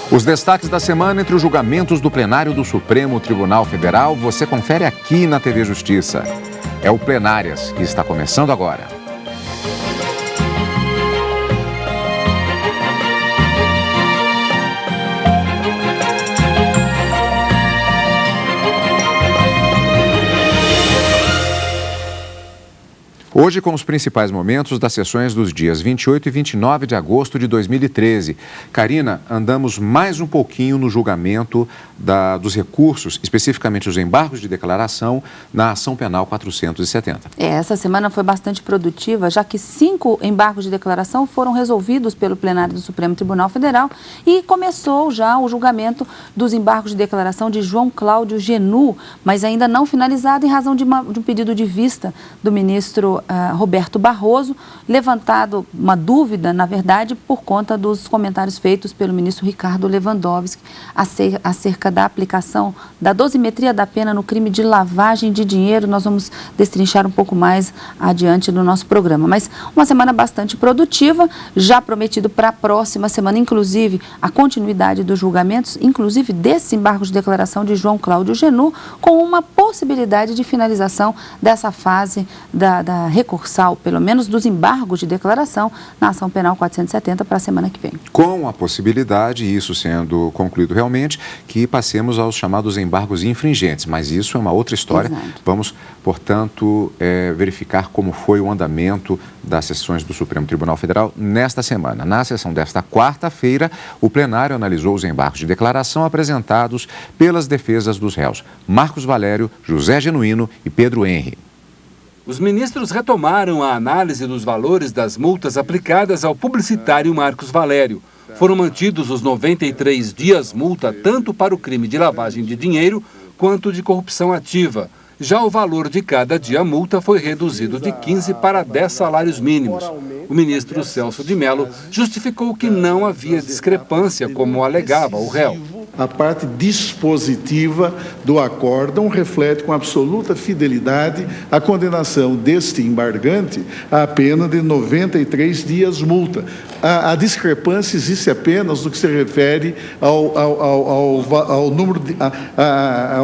Os destaques da semana entre os julgamentos do plenário do Supremo Tribunal Federal, você confere aqui na TV Justiça. É o Plenárias, que está começando agora. Hoje, com os principais momentos das sessões dos dias 28 e 29 de agosto de 2013. Karina, andamos mais um pouquinho no julgamento dos recursos, especificamente os embargos de declaração, na ação penal 470. Essa semana foi bastante produtiva, já que 5 embargos de declaração foram resolvidos pelo plenário do Supremo Tribunal Federal e começou já o julgamento dos embargos de declaração de João Cláudio Genu, mas ainda não finalizado em razão de um pedido de vista do ministro Roberto Barroso, levantado uma dúvida, na verdade, por conta dos comentários feitos pelo ministro Ricardo Lewandowski acerca da aplicação da dosimetria da pena no crime de lavagem de dinheiro. Nós vamos destrinchar um pouco mais adiante no nosso programa. Mas uma semana bastante produtiva, já prometido para a próxima semana, inclusive a continuidade dos julgamentos, inclusive desse embargo de declaração de João Cláudio Genu, com uma possibilidade de finalização dessa fase da recursal, pelo menos dos embargos de declaração na ação penal 470 para a semana que vem. Com a possibilidade, isso sendo concluído realmente, que passemos aos chamados embargos infringentes, mas isso é uma outra história. Exato. Vamos, portanto, verificar como foi o andamento das sessões do Supremo Tribunal Federal nesta semana. Na sessão desta quarta-feira, o plenário analisou os embargos de declaração apresentados pelas defesas dos réus Marcos Valério, José Genuíno e Pedro Henri. Os ministros retomaram a análise dos valores das multas aplicadas ao publicitário Marcos Valério. Foram mantidos os 93 dias multa tanto para o crime de lavagem de dinheiro quanto de corrupção ativa. Já o valor de cada dia multa foi reduzido de 15 para 10 salários mínimos. O ministro Celso de Mello justificou que não havia discrepância, como alegava o réu. A parte dispositiva do acórdão reflete com absoluta fidelidade a condenação deste embargante à pena de 93 dias multa. A discrepância existe apenas no que se refere ao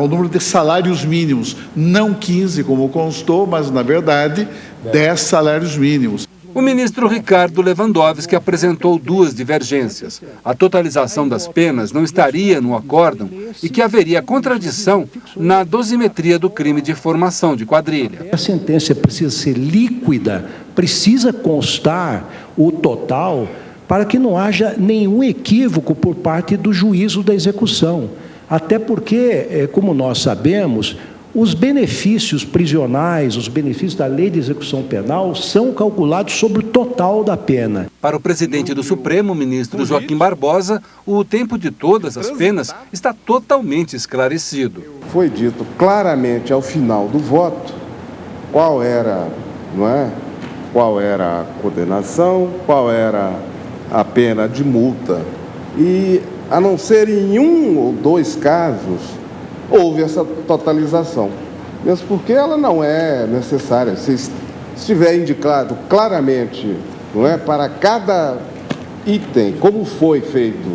número de salários mínimos, não 15 como constou, mas na verdade 10 salários mínimos. O ministro Ricardo Lewandowski apresentou 2 divergências. A totalização das penas não estaria no acórdão e que haveria contradição na dosimetria do crime de formação de quadrilha. A sentença precisa ser líquida, precisa constar o total para que não haja nenhum equívoco por parte do juízo da execução. Até porque, como nós sabemos, os benefícios prisionais, os benefícios da lei de execução penal são calculados sobre o total da pena. Para o presidente do Supremo, ministro Joaquim Barbosa, o tempo de todas as penas está totalmente esclarecido. Foi dito claramente ao final do voto qual era, qual era a condenação, qual era a pena de multa. E, a não ser em 1 ou 2 casos, houve essa totalização, mesmo porque ela não é necessária. Se estiver indicado claramente, para cada item, como foi feito,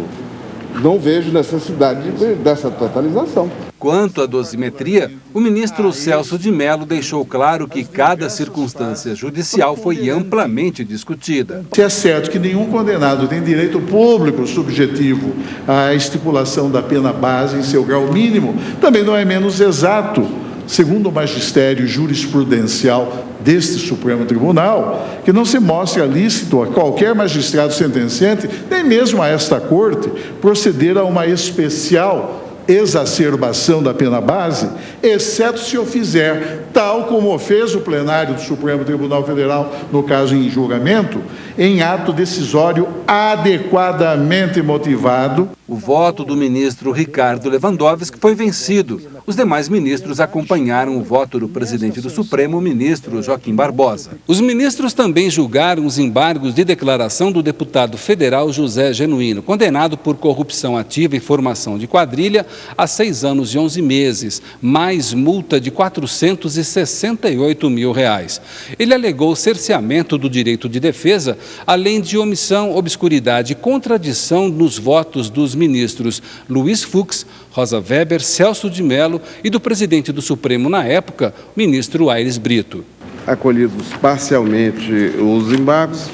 não vejo necessidade dessa totalização. Quanto à dosimetria, o ministro Celso de Mello deixou claro que cada circunstância judicial foi amplamente discutida. Se é certo que nenhum condenado tem direito público subjetivo à estipulação da pena base em seu grau mínimo, também não é menos exato, segundo o magistério jurisprudencial deste Supremo Tribunal, que não se mostra lícito a qualquer magistrado sentenciante, nem mesmo a esta Corte, proceder a uma especial exacerbação da pena base, exceto se o fizer, tal como fez o plenário do Supremo Tribunal Federal, no caso em julgamento, em ato decisório adequadamente motivado. O voto do ministro Ricardo Lewandowski foi vencido. Os demais ministros acompanharam o voto do presidente do Supremo, o ministro Joaquim Barbosa. Os ministros também julgaram os embargos de declaração do deputado federal José Genuíno, condenado por corrupção ativa e formação de quadrilha, a 6 anos e 11 meses, mais multa de R$ 468 mil. Ele alegou cerceamento do direito de defesa, além de omissão, obscuridade e contradição nos votos dos ministros Luiz Fux, Rosa Weber, Celso de Mello e do presidente do Supremo na época, ministro Aires Brito. Acolhidos parcialmente os embargos,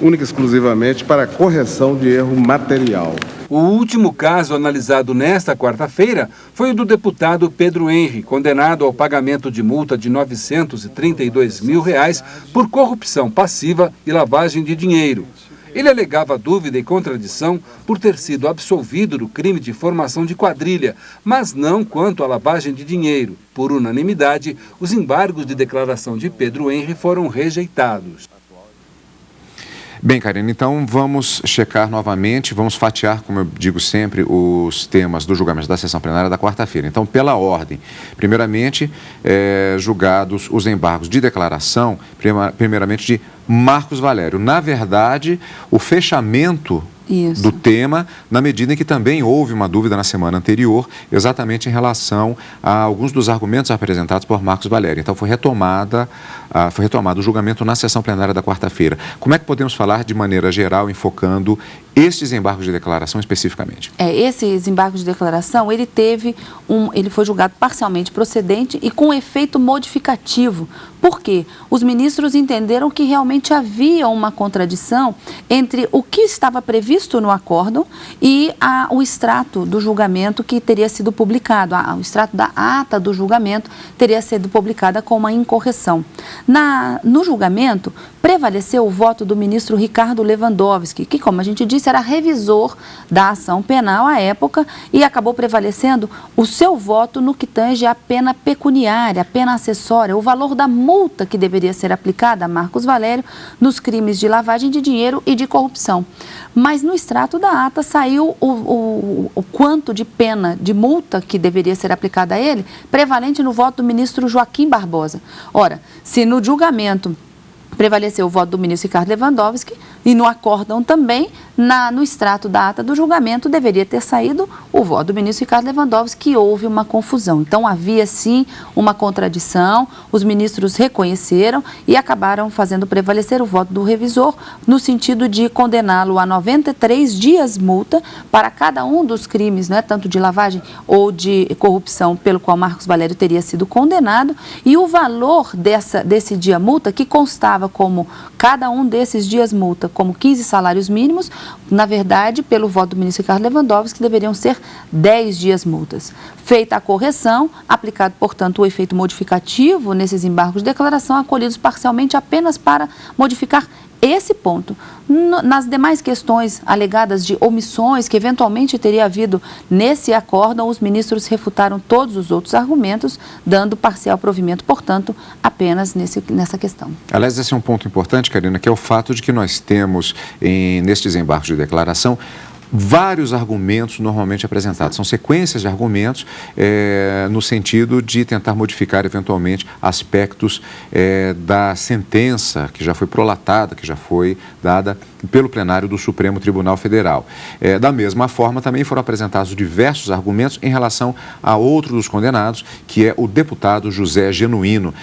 única e exclusivamente para correção de erro material. O último caso analisado nesta quarta-feira foi o do deputado Pedro Henri, condenado ao pagamento de multa de R$ 932 mil por corrupção passiva e lavagem de dinheiro. Ele alegava dúvida e contradição por ter sido absolvido do crime de formação de quadrilha, mas não quanto à lavagem de dinheiro. Por unanimidade, os embargos de declaração de Pedro Henri foram rejeitados. Bem, Karina, então vamos checar novamente, vamos fatiar, como eu digo sempre, os temas do julgamento da sessão plenária da quarta-feira. Então, pela ordem, primeiramente, julgados os embargos de declaração, primeiramente de Marcos Valério. Na verdade, o fechamento do tema, na medida em que também houve uma dúvida na semana anterior, exatamente em relação a alguns dos argumentos apresentados por Marcos Valério. Então, foi retomado o julgamento na sessão plenária da quarta-feira. Como é que podemos falar de maneira geral, enfocando estes embargos de declaração especificamente? Esses embargos de declaração, ele foi julgado parcialmente procedente e com efeito modificativo. Por quê? Os ministros entenderam que realmente havia uma contradição entre o que estava previsto no acórdão e o extrato do julgamento que teria sido publicado. O extrato da ata do julgamento teria sido publicada com uma incorreção. No julgamento, prevaleceu o voto do ministro Ricardo Lewandowski, que, como a gente disse, era revisor da ação penal à época, e acabou prevalecendo o seu voto no que tange à pena pecuniária, a pena acessória, o valor da multa que deveria ser aplicada a Marcos Valério nos crimes de lavagem de dinheiro e de corrupção. Mas no extrato da ata saiu o quanto de pena, de multa que deveria ser aplicada a ele, prevalente no voto do ministro Joaquim Barbosa. Ora, se no julgamento prevaleceu o voto do ministro Ricardo Lewandowski e no acórdão também, no extrato da ata do julgamento, deveria ter saído o voto do ministro Ricardo Lewandowski, que houve uma confusão. Então, havia sim uma contradição, os ministros reconheceram e acabaram fazendo prevalecer o voto do revisor no sentido de condená-lo a 93 dias multa para cada um dos crimes, né, tanto de lavagem ou de corrupção, pelo qual Marcos Valério teria sido condenado, e o valor desse dia multa, que constava como cada um desses dias multa, como 15 salários mínimos, na verdade, pelo voto do ministro Ricardo Lewandowski, deveriam ser 10 dias multas. Feita a correção, aplicado, portanto, o efeito modificativo nesses embargos de declaração, acolhidos parcialmente apenas para modificar esse ponto. Nas demais questões alegadas de omissões que eventualmente teria havido nesse acórdão, os ministros refutaram todos os outros argumentos, dando parcial provimento, portanto, apenas nessa questão. Aliás, esse é um ponto importante, Karina, que é o fato de que nós temos, nestes embargos de declaração, vários argumentos normalmente apresentados. São sequências de argumentos no sentido de tentar modificar eventualmente aspectos da sentença que já foi prolatada, que já foi dada pelo plenário do Supremo Tribunal Federal. Da mesma forma, também foram apresentados diversos argumentos em relação a outro dos condenados, que é o deputado José Genuíno.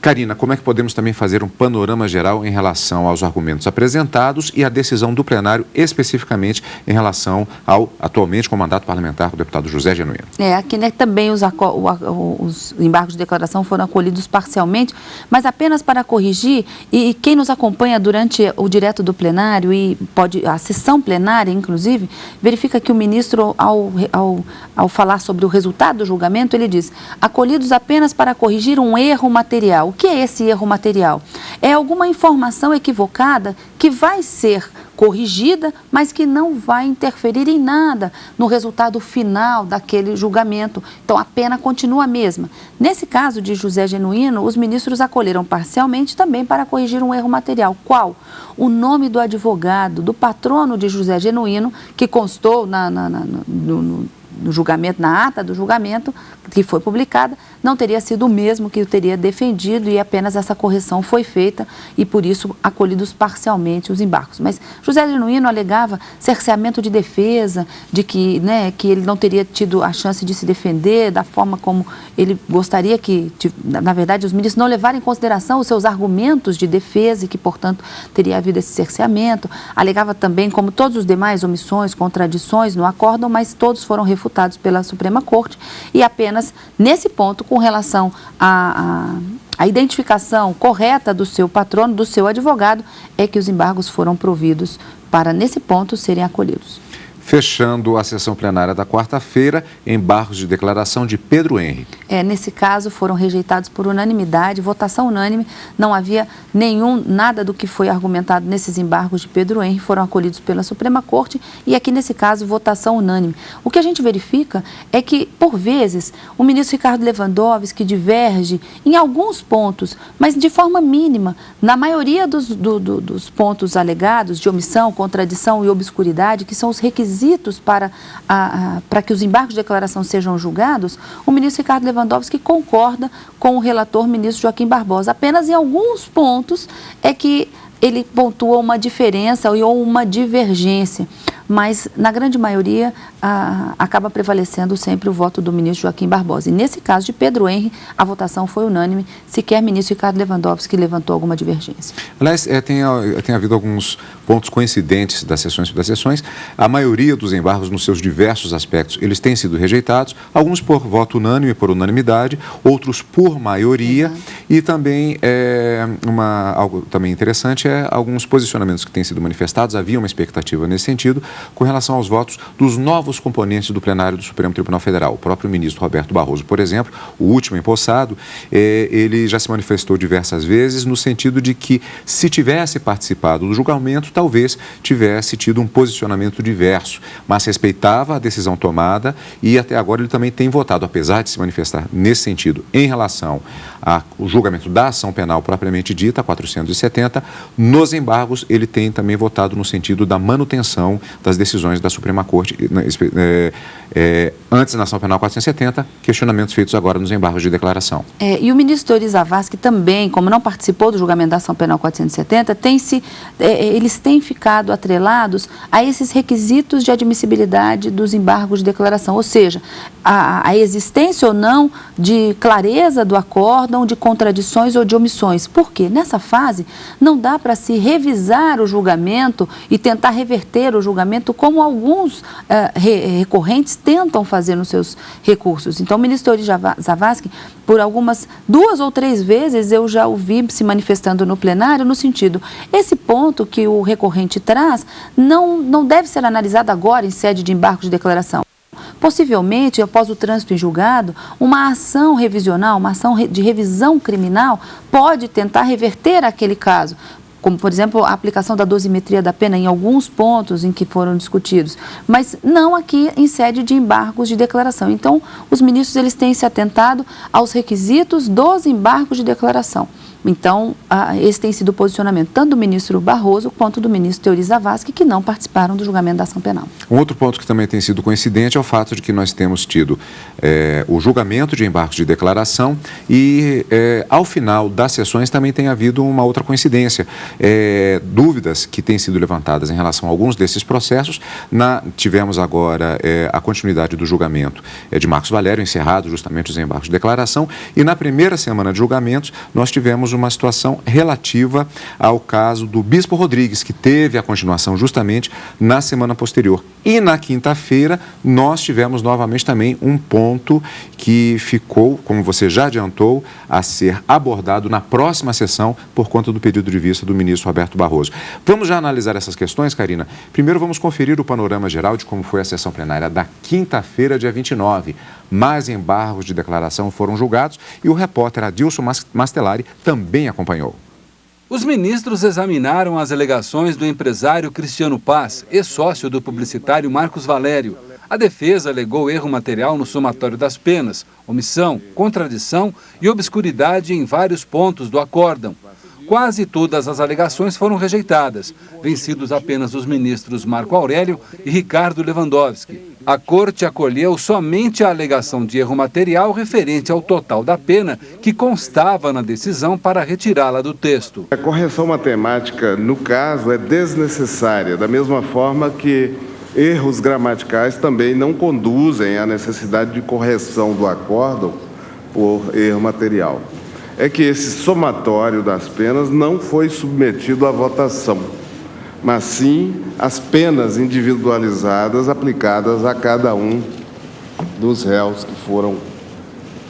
Karina, como é que podemos também fazer um panorama geral em relação aos argumentos apresentados e a decisão do plenário, especificamente em relação ao atualmente com mandato parlamentar, o deputado José Genuíno? Aqui, né, também os embargos de declaração foram acolhidos parcialmente, mas apenas para corrigir, e quem nos acompanha durante o direto do plenário e a sessão plenária, inclusive, verifica que o ministro, ao falar sobre o resultado do julgamento, ele diz: acolhidos apenas para corrigir um erro material. O que é esse erro material? É alguma informação equivocada que vai ser corrigida, mas que não vai interferir em nada no resultado final daquele julgamento. Então, a pena continua a mesma. Nesse caso de José Genuíno, os ministros acolheram parcialmente também para corrigir um erro material. Qual? O nome do advogado, do patrono de José Genuíno, que constou no julgamento, na ata do julgamento que foi publicada, não teria sido o mesmo que o teria defendido e apenas essa correção foi feita e por isso acolhidos parcialmente os embargos. Mas José Genuíno alegava cerceamento de defesa, de que, que ele não teria tido a chance de se defender da forma como ele gostaria que, na verdade, os ministros não levarem em consideração os seus argumentos de defesa e que, portanto, teria havido esse cerceamento. Alegava também, como todos os demais, omissões, contradições no acórdão, mas todos foram refutados pela Suprema Corte e apenas nesse ponto, com relação à identificação correta do seu patrono, do seu advogado, é que os embargos foram providos para, nesse ponto, serem acolhidos. Fechando a sessão plenária da quarta-feira, embargos de declaração de Pedro Henrique. Nesse caso, foram rejeitados por unanimidade, votação unânime, não havia nada do que foi argumentado nesses embargos de Pedro Henrique, foram acolhidos pela Suprema Corte e aqui nesse caso, votação unânime. O que a gente verifica é que, por vezes, o ministro Ricardo Lewandowski diverge em alguns pontos, mas de forma mínima, na maioria dos pontos alegados de omissão, contradição e obscuridade, que são os requisitos para que os embargos de declaração sejam julgados, o ministro Ricardo Lewandowski concorda com o relator ministro Joaquim Barbosa. Apenas em alguns pontos é que ele pontua uma diferença ou uma divergência, mas na grande maioria acaba prevalecendo sempre o voto do ministro Joaquim Barbosa. E nesse caso de Pedro Henrique, a votação foi unânime, sequer o ministro Ricardo Lewandowski levantou alguma divergência. Aliás, tem havido alguns pontos coincidentes das sessões. A maioria dos embargos, nos seus diversos aspectos, eles têm sido rejeitados, alguns por voto unânime, por unanimidade, outros por maioria. Exato. E também, algo também interessante alguns posicionamentos que têm sido manifestados, havia uma expectativa nesse sentido, com relação aos votos dos novos componentes do plenário do Supremo Tribunal Federal. O próprio ministro Roberto Barroso, por exemplo, o último empossado, ele já se manifestou diversas vezes no sentido de que, se tivesse participado do julgamento, talvez tivesse tido um posicionamento diverso, mas respeitava a decisão tomada e até agora ele também tem votado, apesar de se manifestar nesse sentido em relação ao julgamento da ação penal propriamente dita, 470, nos embargos ele tem também votado no sentido da manutenção das decisões da Suprema Corte, antes na ação penal 470, questionamentos feitos agora nos embargos de declaração. E o ministro Teori Zavascki também, como não participou do julgamento da ação penal 470, eles têm ficado atrelados a esses requisitos de admissibilidade dos embargos de declaração, ou seja, a existência ou não de clareza do acórdão, de contradições ou de omissões. Por quê? Nessa fase, não dá para se revisar o julgamento e tentar reverter o julgamento como alguns recorrentes tentam fazer nos seus recursos. Então, o ministro Teori Zavascki, por duas ou três vezes, eu já o vi se manifestando no plenário no sentido, esse ponto que o recorrente traz não deve ser analisado agora em sede de embargo de declaração. Possivelmente, após o trânsito em julgado, uma ação revisional, uma ação de revisão criminal pode tentar reverter aquele caso, como, por exemplo, a aplicação da dosimetria da pena em alguns pontos em que foram discutidos, mas não aqui em sede de embargos de declaração. Então, os ministros eles têm se atentado aos requisitos dos embargos de declaração. Então, esse tem sido o posicionamento tanto do ministro Barroso quanto do ministro Teori Zavascki, que não participaram do julgamento da ação penal. Um outro ponto que também tem sido coincidente é o fato de que nós temos tido o julgamento de embargos de declaração e, ao final das sessões, também tem havido uma outra coincidência. Dúvidas que têm sido levantadas em relação a alguns desses processos. Tivemos agora a continuidade do julgamento de Marcos Valério, encerrado justamente os embargos de declaração, e na primeira semana de julgamentos nós tivemos uma situação relativa ao caso do Bispo Rodrigues, que teve a continuação justamente na semana posterior. E na quinta-feira nós tivemos novamente também um ponto que ficou, como você já adiantou, a ser abordado na próxima sessão por conta do pedido de vista do ministro Roberto Barroso. Vamos já analisar essas questões, Karina? Primeiro vamos conferir o panorama geral de como foi a sessão plenária da quinta-feira, dia 29. Mais embargos de declaração foram julgados e o repórter Adilson Mastelari também acompanhou. Os ministros examinaram as alegações do empresário Cristiano Paz, ex-sócio do publicitário Marcos Valério. A defesa alegou erro material no somatório das penas, omissão, contradição e obscuridade em vários pontos do acórdão. quase todas as alegações foram rejeitadas, vencidos apenas os ministros Marco Aurélio e Ricardo Lewandowski. A Corte acolheu somente a alegação de erro material referente ao total da pena que constava na decisão para retirá-la do texto. A correção matemática, no caso, é desnecessária, da mesma forma que erros gramaticais também não conduzem à necessidade de correção do acórdão por erro material. É que esse somatório das penas não foi submetido à votação, mas sim as penas individualizadas aplicadas a cada um dos réus que foram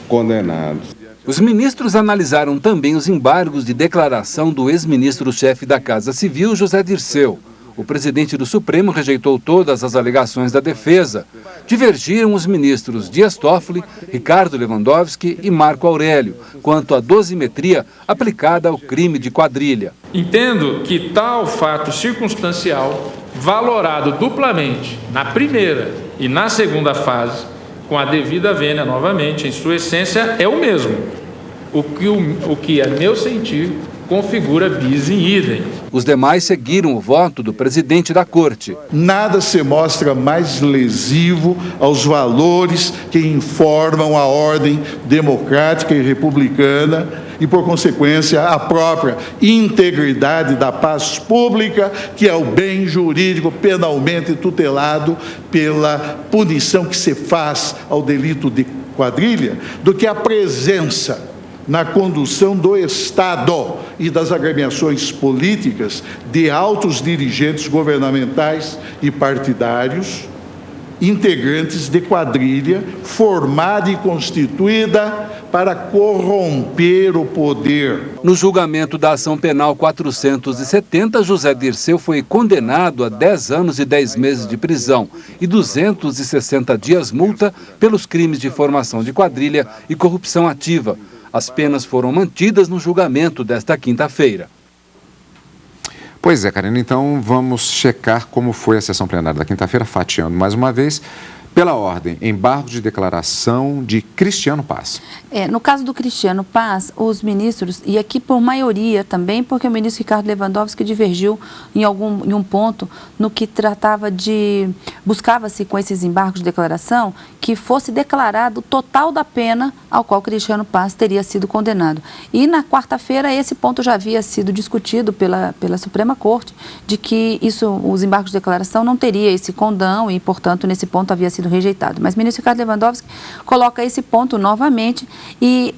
condenados. Os ministros analisaram também os embargos de declaração do ex-ministro-chefe da Casa Civil, José Dirceu. O presidente do Supremo rejeitou todas as alegações da defesa. Divergiram os ministros Dias Toffoli, Ricardo Lewandowski e Marco Aurélio, quanto à dosimetria aplicada ao crime de quadrilha. Entendo que tal fato circunstancial, valorado duplamente na primeira e na segunda fase, com a devida vênia novamente, em sua essência, é o mesmo. O que a meu sentir, configura bis in idem. Os demais seguiram o voto do presidente da Corte. Nada se mostra mais lesivo aos valores que informam a ordem democrática e republicana e, por consequência, a própria integridade da paz pública, que é o bem jurídico penalmente tutelado pela punição que se faz ao delito de quadrilha, do que a presença na condução do Estado e das agremiações políticas de altos dirigentes governamentais e partidários, integrantes de quadrilha formada e constituída para corromper o poder. No julgamento da ação penal 470, José Dirceu foi condenado a 10 anos e 10 meses de prisão e 260 dias multa pelos crimes de formação de quadrilha e corrupção ativa. As penas foram mantidas no julgamento desta quinta-feira. Pois é, Karina, então vamos checar como foi a sessão plenária da quinta-feira, fatiando mais uma vez. Pela ordem, embargo de declaração de Cristiano Paz. No caso do Cristiano Paz, os ministros, e aqui por maioria também, porque o ministro Ricardo Lewandowski divergiu em um ponto no que tratava de, buscava-se com esses embargos de declaração, que fosse declarado o total da pena ao qual Cristiano Paz teria sido condenado. E na quarta-feira esse ponto já havia sido discutido pela Suprema Corte, de que os embargos de declaração não teria esse condão e, portanto, nesse ponto havia sido rejeitado. Mas o ministro Ricardo Lewandowski coloca esse ponto novamente e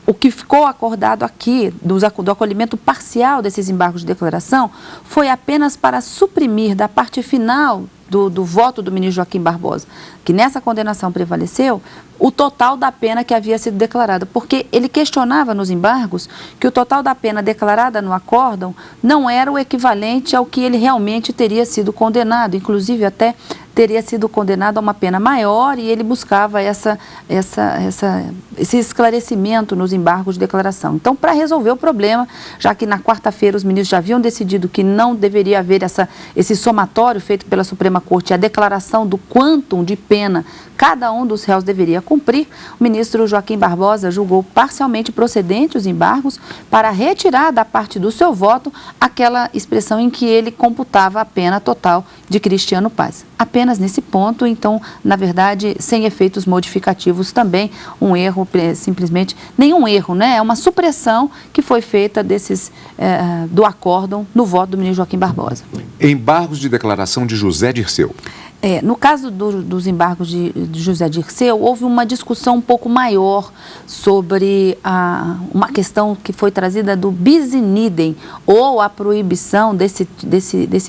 o que ficou acordado aqui do acolhimento parcial desses embargos de declaração foi apenas para suprimir da parte final do voto do ministro Joaquim Barbosa, que nessa condenação prevaleceu, o total da pena que havia sido declarada, porque ele questionava nos embargos que o total da pena declarada no acórdão não era o equivalente ao que ele realmente teria sido condenado, inclusive até teria sido condenado a uma pena maior, e ele buscava esse esclarecimento nos embargos de declaração. Então, para resolver o problema, já que na quarta-feira os ministros já haviam decidido que não deveria haver esse somatório feito pela Suprema Corte, a declaração do quantum de pena cada um dos réus deveria cumprir, o ministro Joaquim Barbosa julgou parcialmente procedente os embargos para retirar da parte do seu voto aquela expressão em que ele computava a pena total de Cristiano Paz. Apenas nesse ponto, então, na verdade, sem efeitos modificativos também, um erro, simplesmente, nenhum erro, né? É uma supressão que foi feita do acórdão no voto do ministro Joaquim Barbosa. Embargos de declaração de José Dirceu. No caso dos embargos de José Dirceu, houve uma discussão um pouco maior sobre uma questão que foi trazida do bis in idem, ou a proibição desse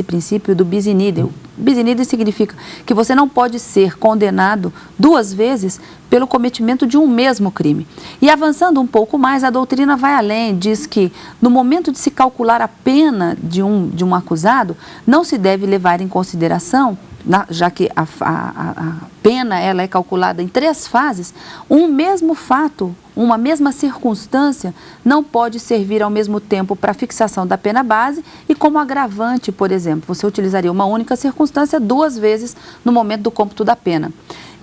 princípio do bis in idem. Bis in idem significa que você não pode ser condenado duas vezes pelo cometimento de um mesmo crime. E avançando um pouco mais, a doutrina vai além, diz que no momento de se calcular a pena de um acusado, não se deve levar em consideração, já que a pena ela é calculada em 3 fases, um mesmo fato, uma mesma circunstância não pode servir ao mesmo tempo para a fixação da pena base e como agravante, por exemplo. Você utilizaria uma única circunstância 2 vezes no momento do cômputo da pena.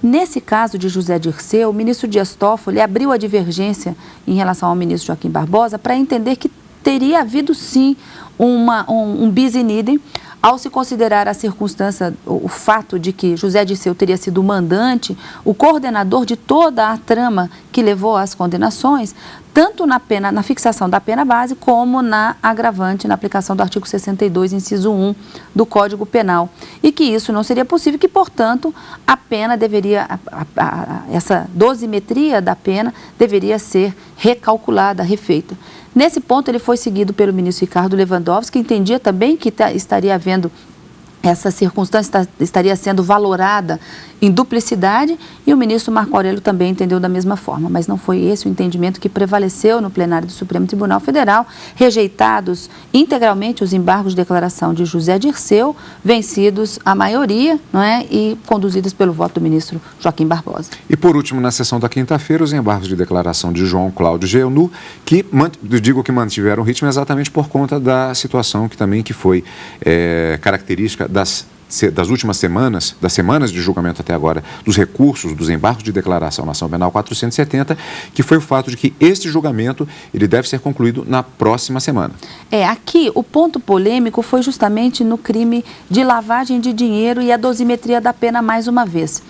Nesse caso de José Dirceu, o ministro Dias Toffoli abriu a divergência em relação ao ministro Joaquim Barbosa para entender que teria havido sim um bis in idem, ao se considerar a circunstância, o fato de que José Dirceu teria sido o mandante, o coordenador de toda a trama que levou às condenações, tanto na fixação da pena base, como na agravante, na aplicação do artigo 62, inciso 1 do Código Penal. E que isso não seria possível, que, portanto, a pena deveria, essa dosimetria da pena deveria ser recalculada, refeita. Nesse ponto, ele foi seguido pelo ministro Ricardo Lewandowski, que entendia também que estaria havendo essa circunstância, estaria sendo valorada em duplicidade, e o ministro Marco Aurélio também entendeu da mesma forma, mas não foi esse o entendimento que prevaleceu no plenário do Supremo Tribunal Federal, rejeitados integralmente os embargos de declaração de José Dirceu, vencidos a maioria, não é, e conduzidos pelo voto do ministro Joaquim Barbosa. E por último, na sessão da quinta-feira, os embargos de declaração de João Cláudio Jeanu, que digo que mantiveram o ritmo exatamente por conta da situação que foi característica das últimas semanas, das semanas de julgamento até agora, dos recursos, dos embargos de declaração na ação penal 470, que foi o fato de que este julgamento ele deve ser concluído na próxima semana. Aqui o ponto polêmico foi justamente no crime de lavagem de dinheiro e a dosimetria da pena mais uma vez.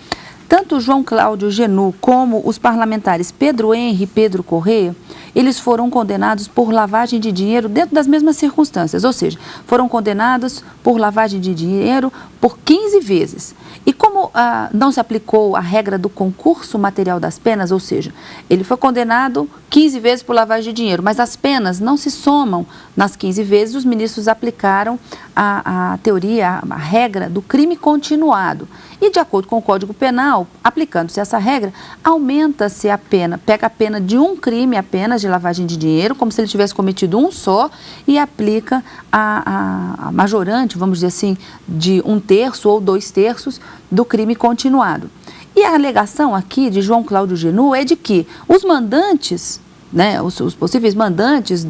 Tanto João Cláudio Jeanu como os parlamentares Pedro Henri e Pedro Correia, eles foram condenados por lavagem de dinheiro dentro das mesmas circunstâncias, ou seja, foram condenados por lavagem de dinheiro por 15 vezes. E como não se aplicou a regra do concurso material das penas, ou seja, ele foi condenado 15 vezes por lavagem de dinheiro, mas as penas não se somam nas 15 vezes, os ministros aplicaram a teoria, a regra do crime continuado. E, de acordo com o Código Penal, aplicando-se essa regra, aumenta-se a pena, pega a pena de um crime apenas de lavagem de dinheiro, como se ele tivesse cometido um só, e aplica a majorante, vamos dizer assim, de 1/3 ou 2/3 do crime continuado. E a alegação aqui de João Cláudio Jeanu é de que os mandantes, né, os possíveis mandantes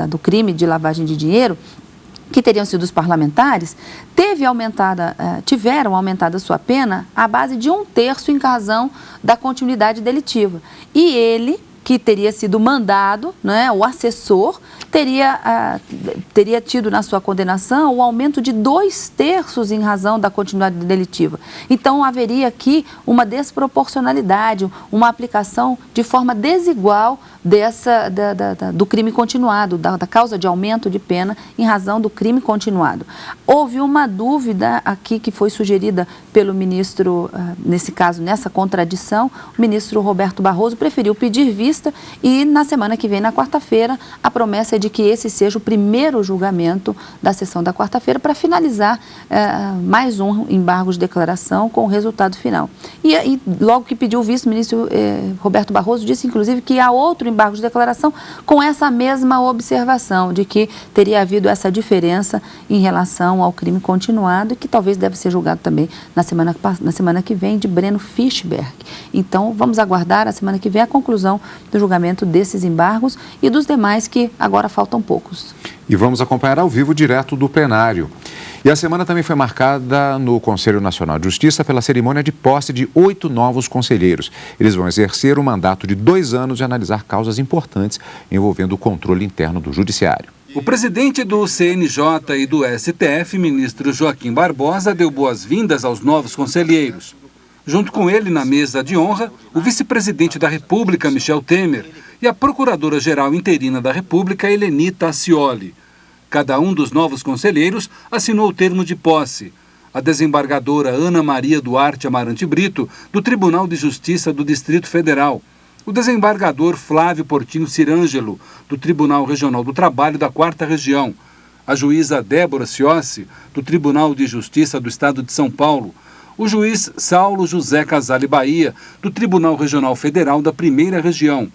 do crime de lavagem de dinheiro, que teriam sido os parlamentares, tiveram aumentada sua pena à base de 1/3 em razão da continuidade delitiva. E ele, que teria sido mandado, né, o assessor, teria tido na sua condenação o aumento de 2/3 em razão da continuidade delitiva. Então, haveria aqui uma desproporcionalidade, uma aplicação de forma desigual do crime continuado, da causa de aumento de pena em razão do crime continuado. Houve uma dúvida aqui que foi sugerida pelo ministro, nesse caso, nessa contradição, o ministro Roberto Barroso preferiu pedir vista e na semana que vem, na quarta-feira, a promessa é de que esse seja o primeiro julgamento da sessão da quarta-feira para finalizar mais um embargo de declaração com o resultado final. E logo que pediu visto, o ministro Roberto Barroso disse, inclusive, que há outro embargo de declaração com essa mesma observação de que teria havido essa diferença em relação ao crime continuado e que talvez deve ser julgado também na semana que vem de Breno Fischberg. Então, vamos aguardar a semana que vem a conclusão do julgamento desses embargos e dos demais que agora faltam poucos. E vamos acompanhar ao vivo direto do plenário. E a semana também foi marcada no Conselho Nacional de Justiça pela cerimônia de posse de 8 novos conselheiros. Eles vão exercer um mandato de 2 anos e analisar causas importantes envolvendo o controle interno do Judiciário. O presidente do CNJ e do STF, ministro Joaquim Barbosa, deu boas-vindas aos novos conselheiros. Junto com ele, na mesa de honra, o vice-presidente da República, Michel Temer, e a procuradora-geral interina da República, Helenita Ascioli. Cada um dos novos conselheiros assinou o termo de posse. A desembargadora Ana Maria Duarte Amarante Brito, do Tribunal de Justiça do Distrito Federal. O desembargador Flávio Portinho Cirângelo, do Tribunal Regional do Trabalho da 4ª Região. A juíza Débora Ciossi, do Tribunal de Justiça do Estado de São Paulo. O juiz Saulo José Casale Bahia, do Tribunal Regional Federal da 1ª Região.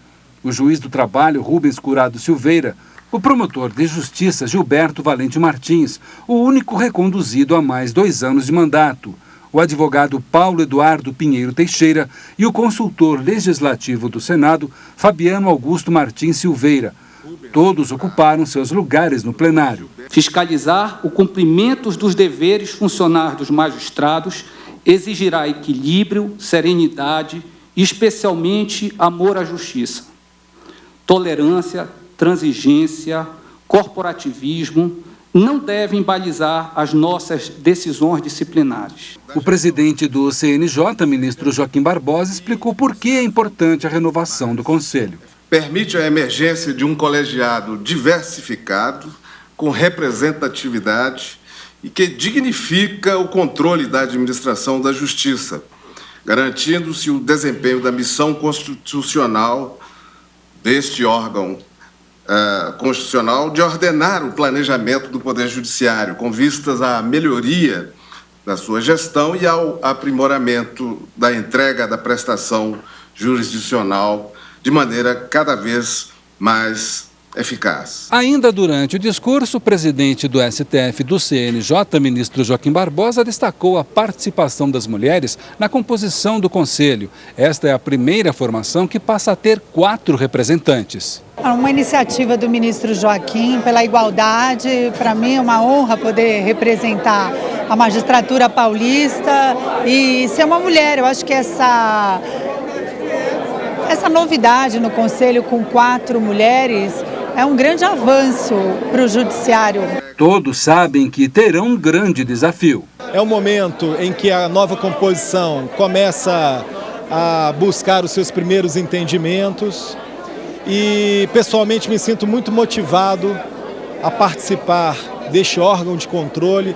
O juiz do Trabalho Rubens Curado Silveira. O promotor de Justiça Gilberto Valente Martins, o único reconduzido a mais 2 anos de mandato. O advogado Paulo Eduardo Pinheiro Teixeira e o consultor legislativo do Senado, Fabiano Augusto Martins Silveira. Todos ocuparam seus lugares no plenário. Fiscalizar o cumprimento dos deveres funcionais dos magistrados exigirá equilíbrio, serenidade e, especialmente, amor à justiça. Tolerância, transigência, corporativismo não devem balizar as nossas decisões disciplinares. O presidente do CNJ, ministro Joaquim Barbosa, explicou por que é importante a renovação do Conselho. Permite a emergência de um colegiado diversificado, com representatividade e que dignifica o controle da administração da Justiça, garantindo-se o desempenho da missão constitucional deste órgão constitucional de ordenar o planejamento do Poder Judiciário, com vistas à melhoria da sua gestão e ao aprimoramento da entrega da prestação jurisdicional de maneira cada vez mais eficaz. Ainda durante o discurso, o presidente do STF do CNJ, ministro Joaquim Barbosa, destacou a participação das mulheres na composição do Conselho. Esta é a primeira formação que passa a ter 4 representantes. Uma iniciativa do ministro Joaquim pela igualdade, para mim é uma honra poder representar a magistratura paulista e ser uma mulher. Eu acho que essa novidade no Conselho com 4 mulheres é um grande avanço para o Judiciário. Todos sabem que terão um grande desafio. É o momento em que a nova composição começa a buscar os seus primeiros entendimentos e, pessoalmente, me sinto muito motivado a participar deste órgão de controle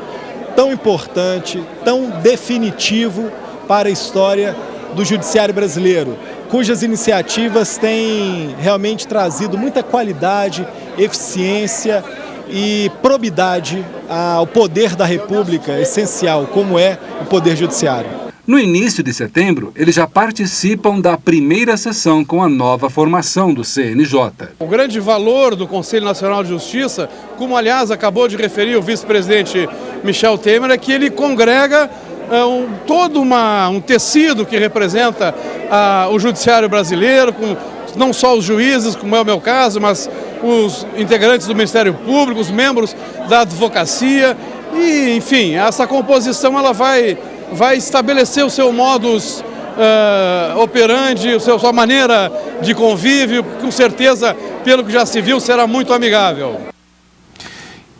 tão importante, tão definitivo para a história do Judiciário brasileiro, cujas iniciativas têm realmente trazido muita qualidade, eficiência e probidade ao poder da República, essencial, como é o Poder Judiciário. No início de setembro, eles já participam da primeira sessão com a nova formação do CNJ. O grande valor do Conselho Nacional de Justiça, como aliás acabou de referir o vice-presidente Michel Temer, é que ele congrega todo um tecido que representa o judiciário brasileiro, com não só os juízes, como é o meu caso, mas os integrantes do Ministério Público, os membros da advocacia e, enfim, essa composição ela vai estabelecer o seu modus operandi, sua maneira de convívio, com certeza, pelo que já se viu, será muito amigável.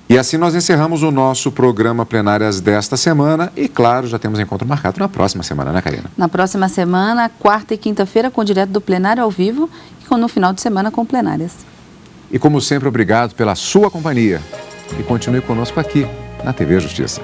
E assim nós encerramos o nosso programa Plenárias desta semana e, claro, já temos encontro marcado na próxima semana, né, Karina? Na próxima semana, quarta e quinta-feira, com direto do plenário ao vivo e no final de semana com plenárias. E, como sempre, obrigado pela sua companhia. E continue conosco aqui na TV Justiça.